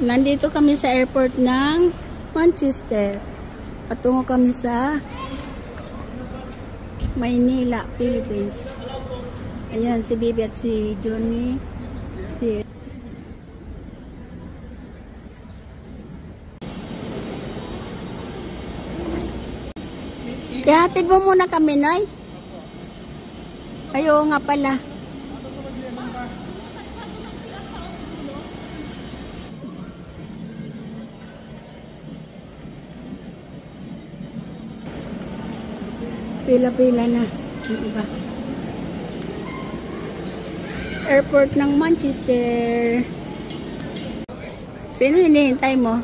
Nandito kami sa airport ng Manchester. Patungo kami sa Maynila, Philippines. Ayan, si Bibi at si Johnny. Ihatid mo muna kami, Nay. Ayaw nga pala. Pila-pila na. Diba? Airport ng Manchester. Sino hinihintay mo?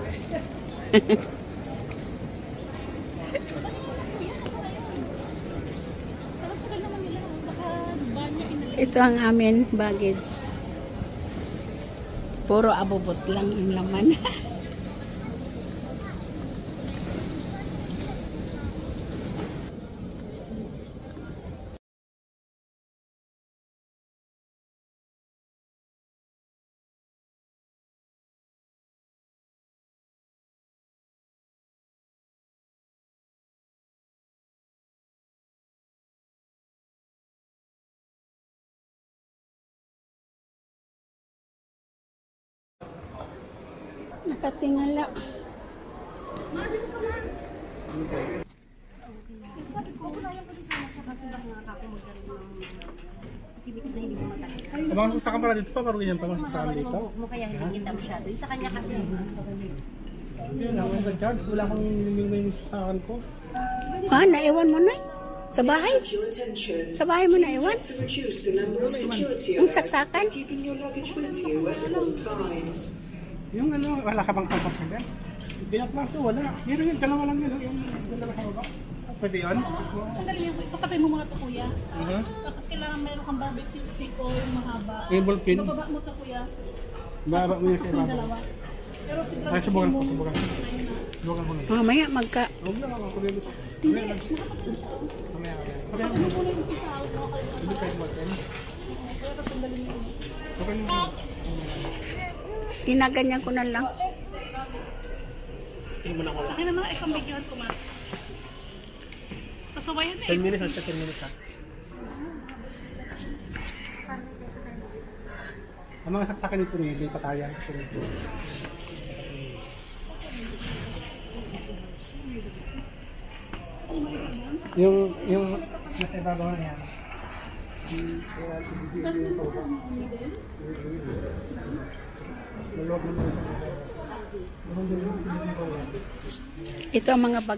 Ito ang amin baggage. Puro abubot lang yung laman. Nakatingala. Abang sa kamera dito pa, parang ganyan pa sa dito. Kaya hindi kita masyado. Sa kanya kasi. Hindi na, may charge. Wala akong yung sasakan ko. Ha? Naiwan mo na? Sa bahay? Sa bahay mo naiwan? Yung saksakan? Yung ano, wala ka bang contact na yan? Binaklaso, wala. Pero yung dalawa lang yun, yung dalawa ka ba? Pwede yun? Tanggalin yung ipakatay mo mga ito, kuya. Tapos kailangan mayroon kang barbecue stick o yung mahaba. Yung ballpin? Bababa mo ito, kuya. Bababa mo yun sa ibaba. Dalawa. Pero siguro. Ay, subukan ko, subukan. Subukan ko na. Mamaya magka... Huwag lang ako, kulit. Hindi. Mamaya. Pagkakas mo muna yung isa out. Hindi kayo mag-ten. Pero tanggalin mo. Okay mo. Ginaganyan ko na lang. Tingin mo na ko lang. Akin na mga isang bigyan ko, ma. Pasawayan na 10 minutes, hasta 10 minutes ha. Ang mga saktakan nito rin, hindi patayan. Yung nasa ibabaw na yan. Ito ang mga bag.